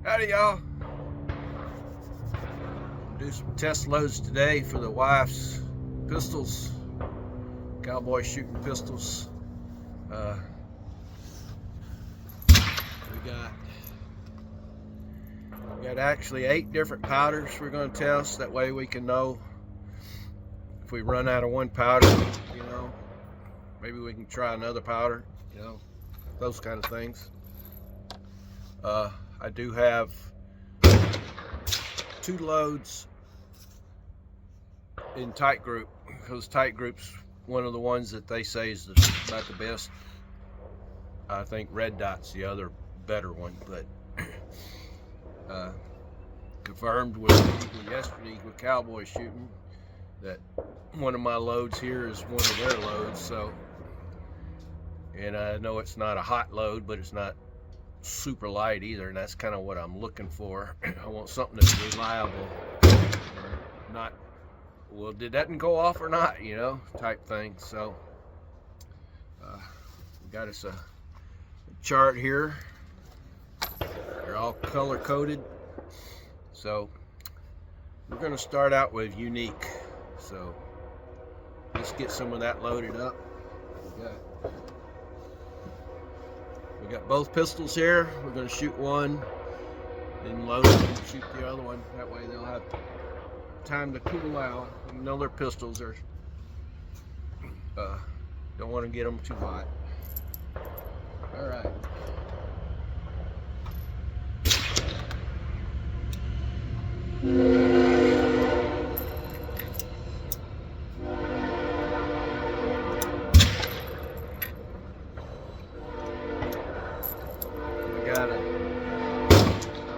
Howdy, y'all. Do some test loads today for the wife's pistols, cowboy shooting pistols. We got actually 8 different powders we're going to test. That way we can know if we run out of one powder, maybe we can try another powder, those kind of things. I do have 2 loads in tight group, because tight group's one of the ones that they say is about the best. I think red dot's the other better one, but confirmed with people yesterday with cowboy shooting that one of my loads here is one of their loads. So, and I know it's not a hot load, but it's not super light either, and that's kind of what I'm looking for. I want something that's reliable, not, well, did that go off or not, type thing. So we got us a chart here. They're all color coded. So we're going to start out with unique. So let's get some of that loaded up. We got both pistols here. We're going to shoot one, then load it and shoot the other one. That way they'll have time to cool out. You know their pistols are, don't want to get them too hot. All right.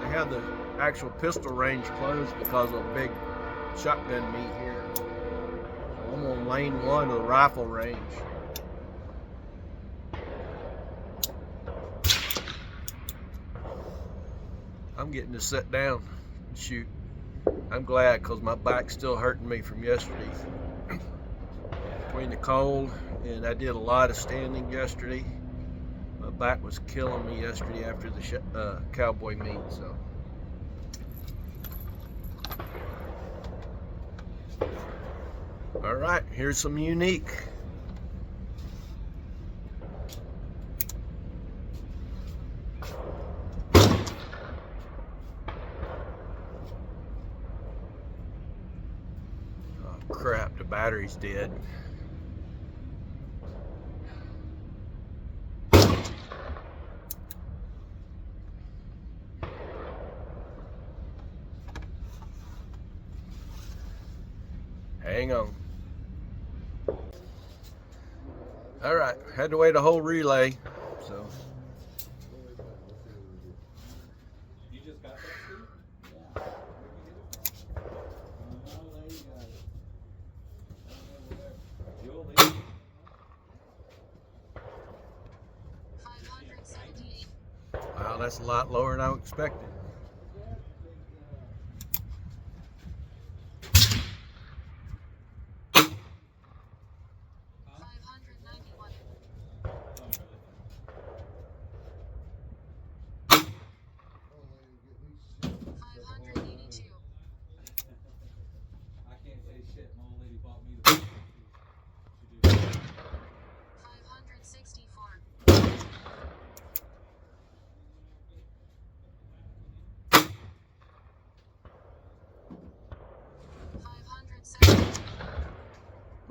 They have the actual pistol range closed because of big shotgun meet here. So I'm on lane 1 of the rifle range. I'm getting to sit down and shoot. I'm glad, because my back's still hurting me from yesterday. Between the cold and I did a lot of standing yesterday, my back was killing me yesterday after the cowboy meet. So all right, here's some unique. Crap, the battery's dead. Hang on. All right, had to wait a whole relay, so. You just got that, Steve? Wow, that's a lot lower than I expected.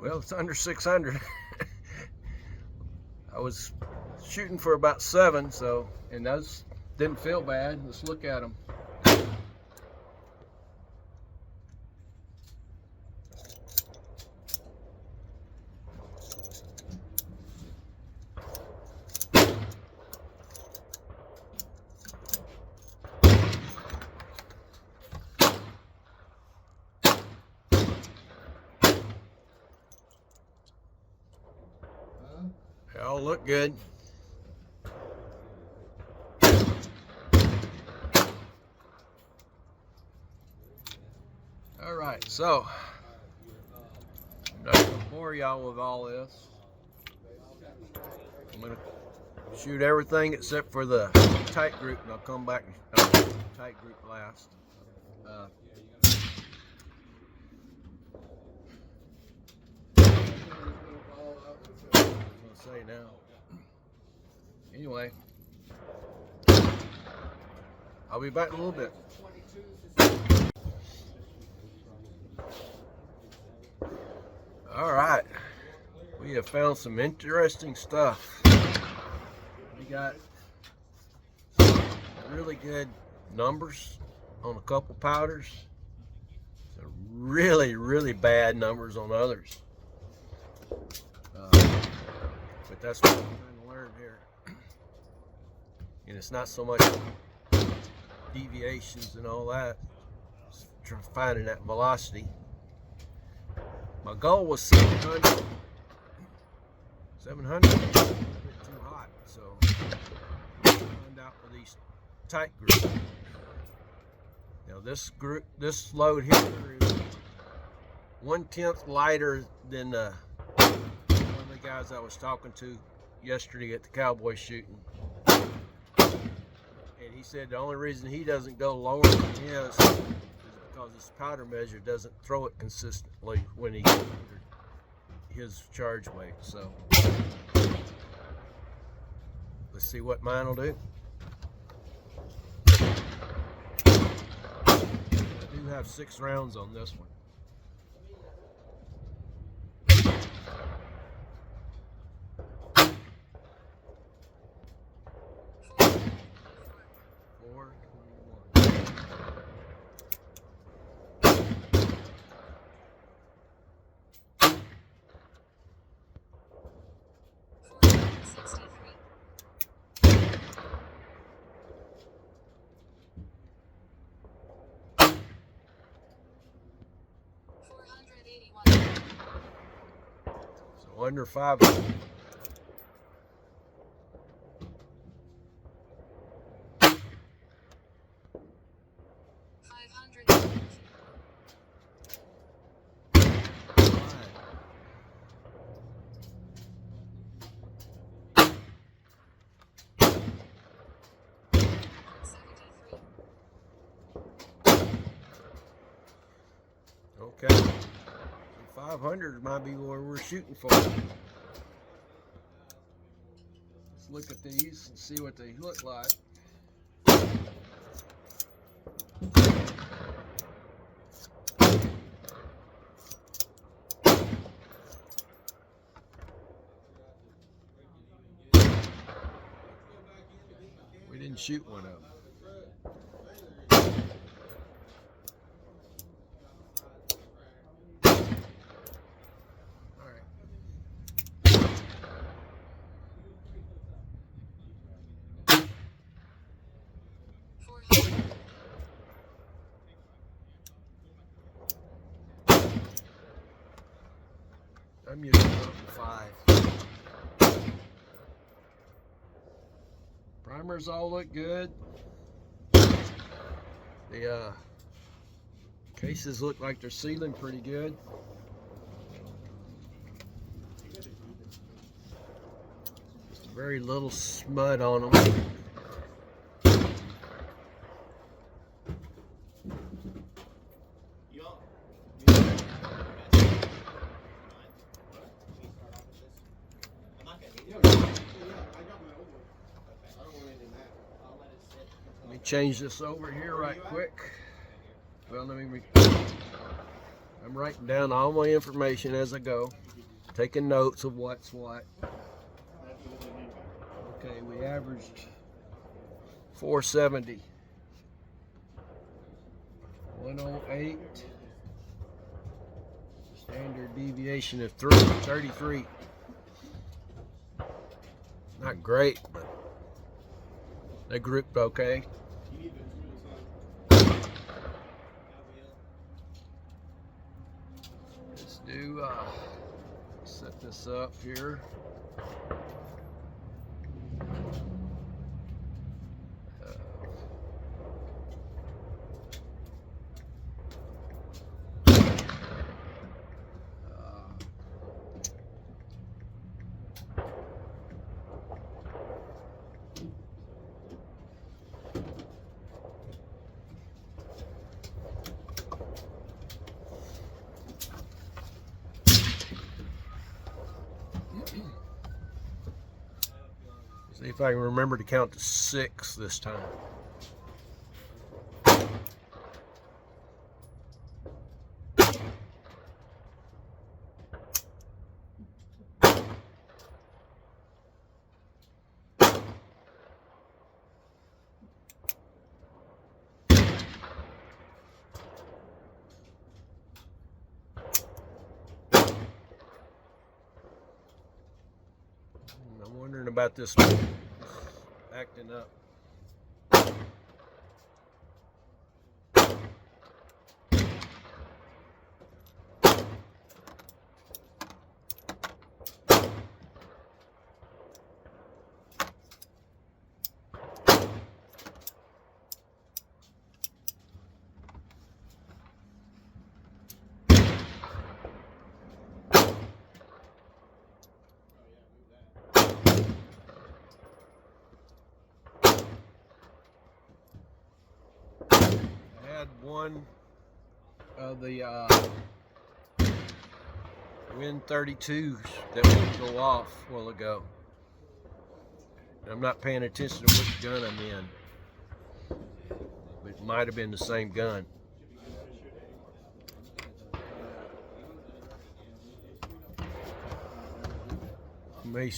Well, it's under 600. I was shooting for about 7, so, and those didn't feel bad. Let's look at them. They all look good. All right, so I'm not gonna bore y'all with all this. I'm gonna shoot everything except for the tight group, and I'll come back and tight group blast. I was gonna say now. Anyway, I'll be back in a little bit. All right, we have found some interesting stuff. We got really good numbers on a couple powders. Some really bad numbers on others. But that's what I'm trying to learn here. And it's not so much deviations and all that. It's finding that velocity. My goal was 700. 700 is a bit too hot, so find out with these tight groups. Now this load here is 1/10 lighter than one of the guys I was talking to yesterday at the cowboy shooting. And he said the only reason he doesn't go lower than his is because his powder measure doesn't throw it consistently when he gets under his charge weight. So let's see what mine will do. I do have 6 rounds on this one. So under 5. 500. Okay. 500 might be where we're shooting for. Let's look at these and see what they look like. We didn't shoot one of them. I'm using up to 5. Primers all look good. The cases look like they're sealing pretty good. Just very little smut on them. Let me change this over here right quick. Well, I'm writing down all my information as I go, taking notes of what's what. Okay, we averaged 470, 108, standard deviation of 33. Not great, but they grouped okay. Let's do, set this up here. See if I can remember to count to 6 this time. I'm wondering about this one acting up. One of the Win 32s that wouldn't go off a while ago. I'm not paying attention to which gun I'm in, but it might have been the same gun. May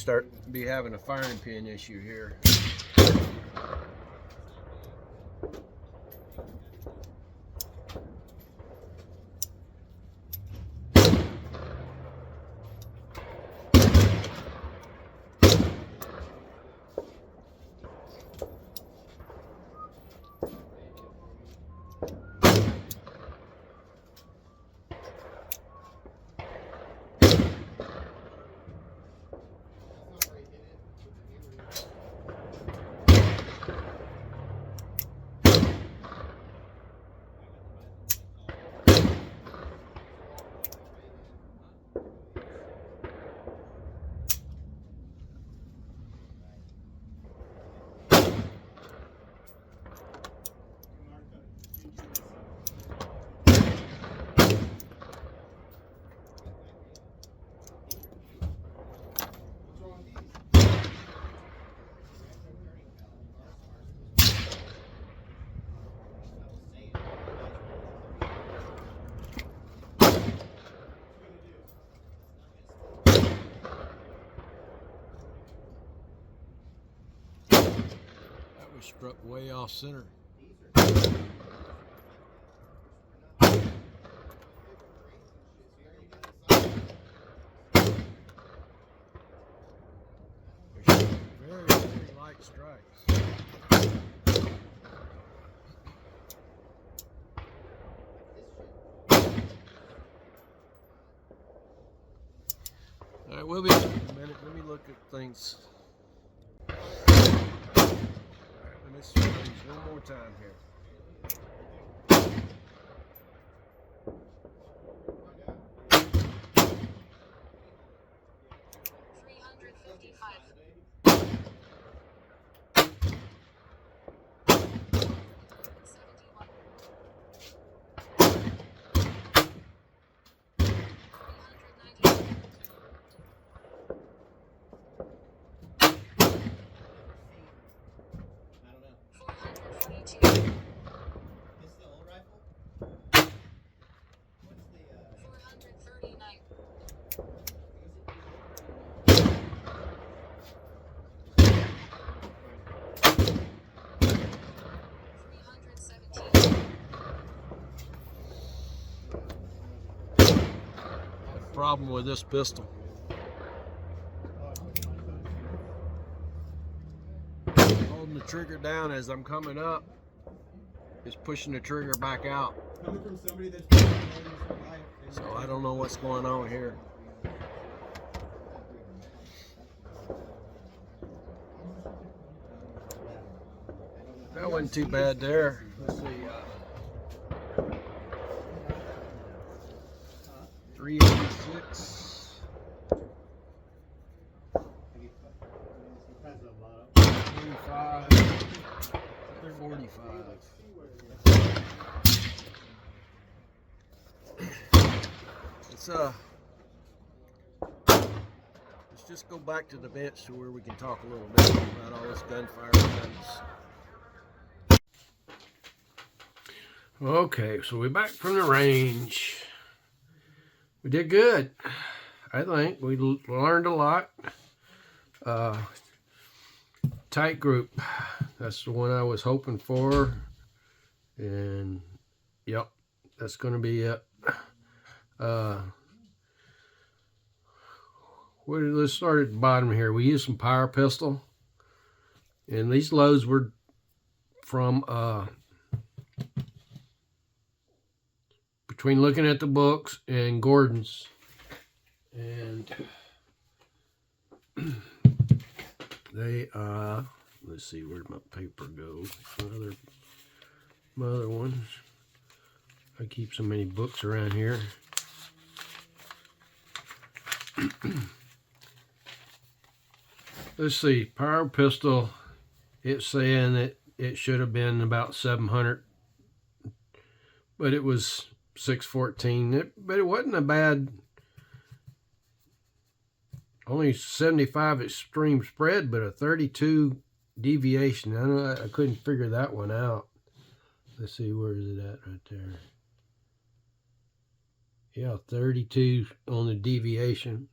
be having a firing pin issue here. Struck way off center. Very, very light strikes. All right, we'll be back in a minute. Let me look at things. Let's try these one more time here. Problem with this pistol. Holding the trigger down as I'm coming up is pushing the trigger back out. So I don't know what's going on here. That wasn't too bad there. Let's see. 386. 25. 45. It's just go back to the bench to where we can talk a little bit about all this gunfire guns. Okay, so we're back from the range. We did good. I think we learned a lot. Tight group. That's the one I was hoping for. And yep, that's going to be it. Let's start at the bottom here. We used some power pistol. And these loads were from between looking at the books and Gordon's. And they let's see, where'd my paper go? My other ones. I keep so many books around here. Let's see, power pistol, it's saying that it should have been about 700, but it was 614. But it wasn't a bad, only 75 extreme spread, but a 32 deviation. I know I couldn't figure that one out. Let's see, where is it at right there? Yeah, 32 on the deviation.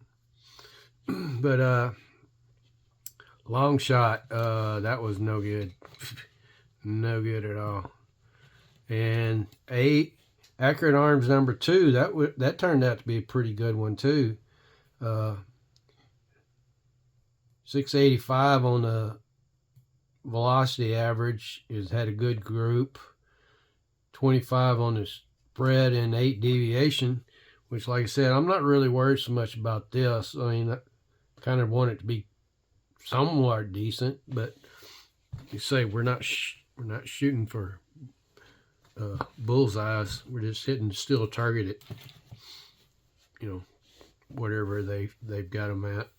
But long shot, that was no good. No good at all. And accurate arms number 2, that turned out to be a pretty good one too. 685 on the velocity average. Had a good group. 25 on the spread and 8 deviation, which, like I said, I'm not really worried so much about this. I mean, I kind of want it to be somewhat decent, but you say we're not shooting for bullseyes. We're just hitting still target at, you know, whatever they've got them at,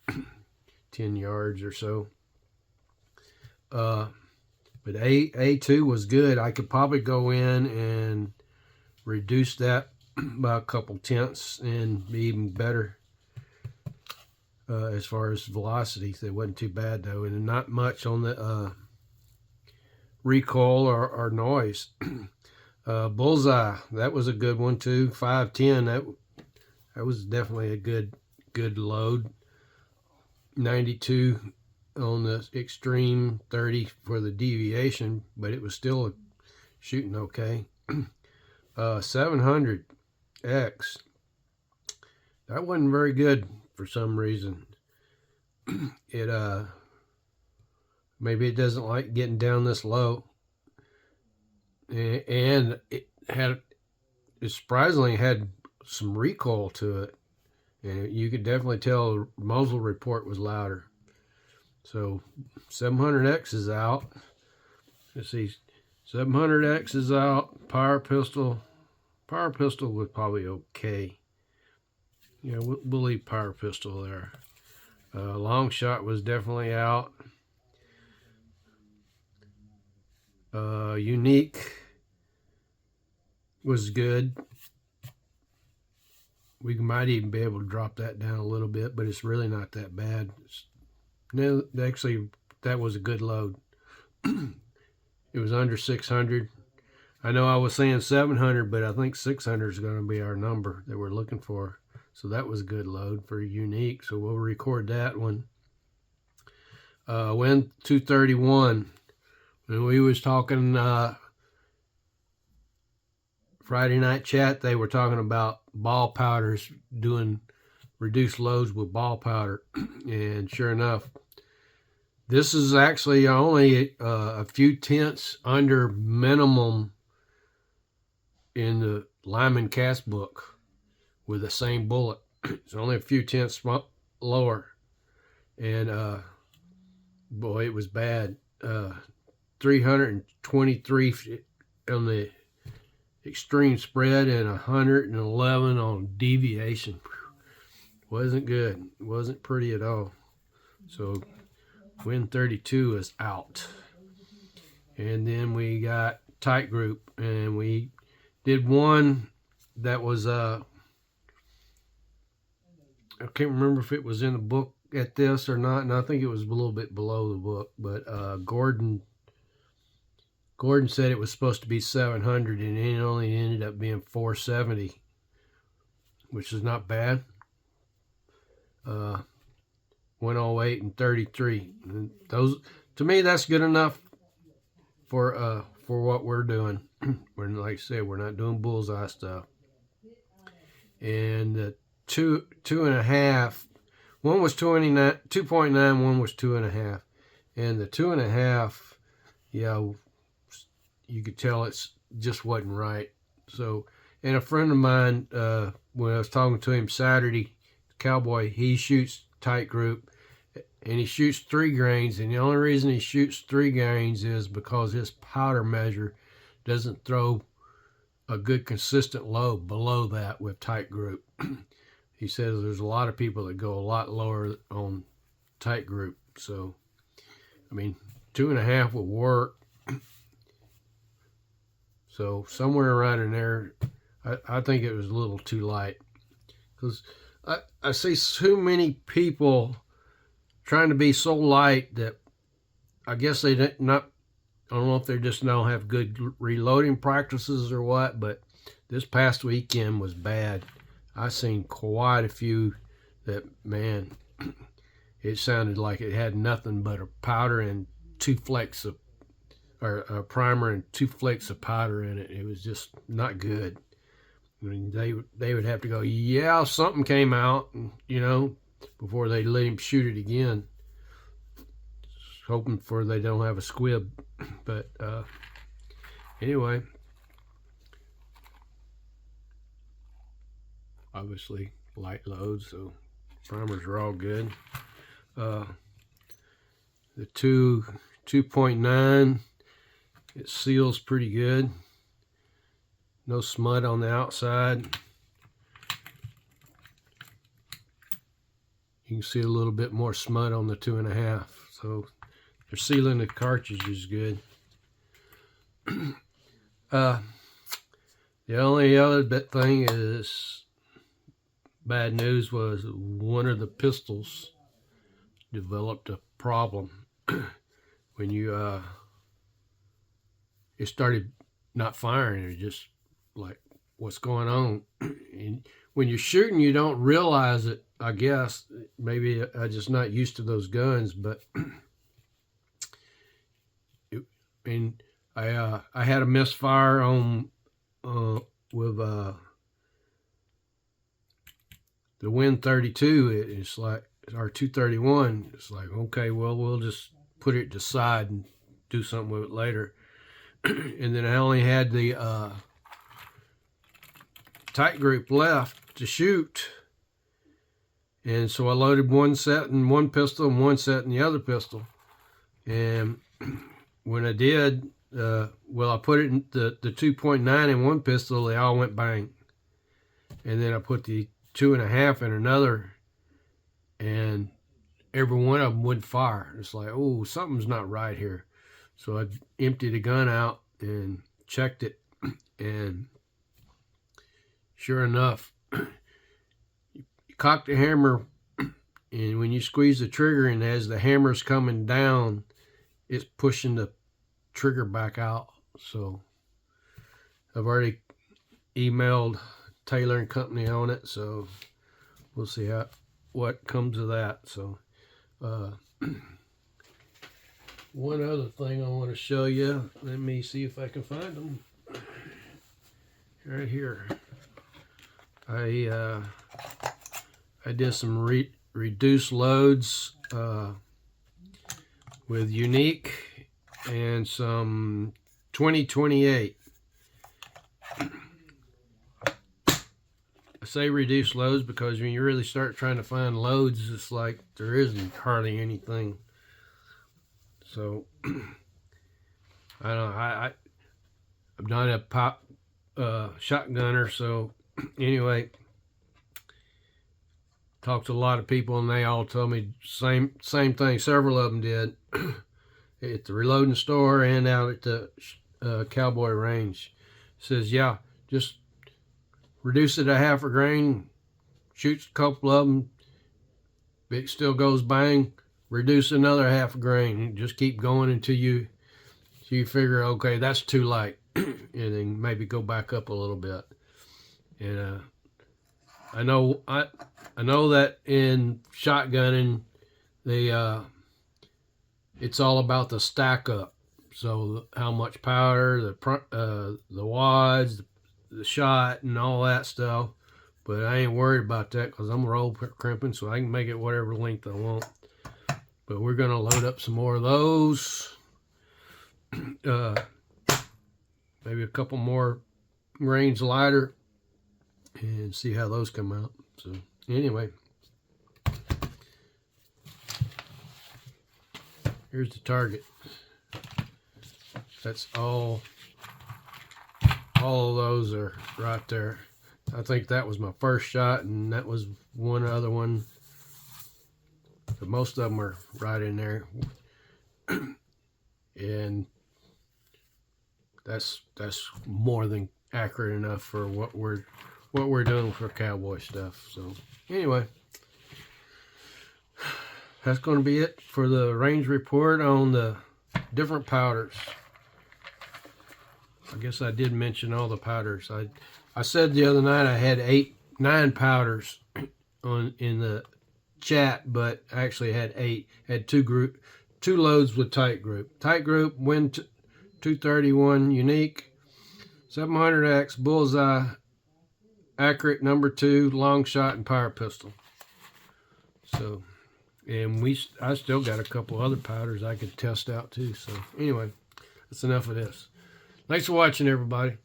10 yards or so. But A2 was good. I could probably go in and reduce that by a couple tenths and be even better as far as velocity. It wasn't too bad though, and not much on the recoil or noise. Bullseye, that was a good one too. 510. That was definitely a good load. 92 on the extreme, 30 for the deviation, but it was still shooting okay. 700X, that wasn't very good for some reason. It maybe it doesn't like getting down this low, and it surprisingly had some recoil to it, and you could definitely tell the muzzle report was louder. So 700X is out. Let's see, 700X is out. Power pistol was probably okay. Yeah, we'll leave power pistol there. Long shot was definitely out. Unique was good. We might even be able to drop that down a little bit, but it's really not that bad. No, actually, that was a good load. It was under 600. I know I was saying 700, but I think 600 is going to be our number that we're looking for. So that was a good load for Unique. So we'll record that one. Win 231. When we was talking Friday night chat, they were talking about ball powders, doing reduced loads with ball powder. And sure enough, this is actually only a few tenths under minimum in the Lyman cast book with the same bullet. It's only a few tenths lower. And boy, it was bad. 323 on the extreme spread and 111 on deviation. Wasn't good. Wasn't pretty at all. So Win 32 is out. And then we got tight group, and we did one that was I can't remember if it was in the book at this or not, and I think it was a little bit below the book, but Gordon said it was supposed to be 700, and it only ended up being 470, which is not bad. 108 and 33. And those, to me, that's good enough for what we're doing. We're, like I said, we're not doing bullseye stuff. And the two and a half, one was 2.9, one was 2.5, and the 2.5, yeah, you could tell it's just wasn't right. So, and a friend of mine, when I was talking to him Saturday, Cowboy, he shoots tight group, and he shoots 3 grains, and the only reason he shoots 3 grains is because his powder measure doesn't throw a good consistent load below that with tight group. He says there's a lot of people that go a lot lower on tight group. So, I mean, 2.5 would work. So somewhere around in there, I think it was a little too light. Because I see so many people trying to be so light that I guess they not, I don't know if they just don't have good reloading practices or what, but this past weekend was bad. I seen quite a few that, man, it sounded like it had nothing but a powder and 2 flakes of, or a primer and 2 flakes of powder in it. It was just not good. I mean, they would have to go, yeah, something came out, you know, before they let him shoot it again. Hoping for they don't have a squib. But anyway, obviously light loads, so primers are all good. The 2.9, it seals pretty good. No smut on the outside. You can see a little bit more smut on the 2.5. So they're sealing the cartridges good. The only other bit thing is bad news was one of the pistols developed a problem when you it started not firing. It just like, what's going on? And when you're shooting, you don't realize it. I guess maybe I'm just not used to those guns, but I had a misfire on with the Win 32. It's like our 231. It's like, okay, well, we'll just put it to side and do something with it later. And then I only had the tight group left to shoot, and so I loaded one set in one pistol and one set in the other pistol. And when I did, well, I put it in the 2.9 in one pistol, they all went bang. And then I put the 2.5 in another, and every one of them would fire. It's like, oh, something's not right here. So I emptied the gun out and checked it, and sure enough, you cock the hammer, and when you squeeze the trigger, and as the hammer's coming down, it's pushing the trigger back out. So I've already emailed Taylor and Company on it, so we'll see what comes of that. So one other thing I want to show you, let me see if I can find them right here. I did some reduced loads with Unique and some 2028. I say reduced loads because when you really start trying to find loads, it's like there isn't hardly anything. So I don't know. I'm not a pop shotgunner, so anyway, talked to a lot of people and they all told me same thing. Several of them did at the reloading store and out at the cowboy range. Says, yeah, just reduce it a half a grain, shoots a couple of them, If it still goes bang, reduce another half a grain. Just keep going until you figure, okay, that's too light, and then maybe go back up a little bit. And I know that in shotgunning, it's all about the stack up. So how much powder, the wads, the shot, and all that stuff. But I ain't worried about that because I'm roll crimping, so I can make it whatever length I want. But we're gonna load up some more of those. Maybe a couple more grains lighter, and see how those come out. So anyway, here's the target. That's all of those are right there. I think that was my first shot, and that was one other one. But most of them are right in there. And that's more than accurate enough for what we're doing for cowboy stuff. So anyway, that's going to be it for the range report on the different powders. I guess I did mention all the powders. I said the other night I had 9 powders in the chat, but I actually had 8. Had 2 loads with tight group. Tight group, Win 231 unique, 700X bullseye, accurate number 2 long shot and power pistol. So, and I still got a couple other powders I could test out too. So anyway, that's enough of this. Thanks for watching, everybody.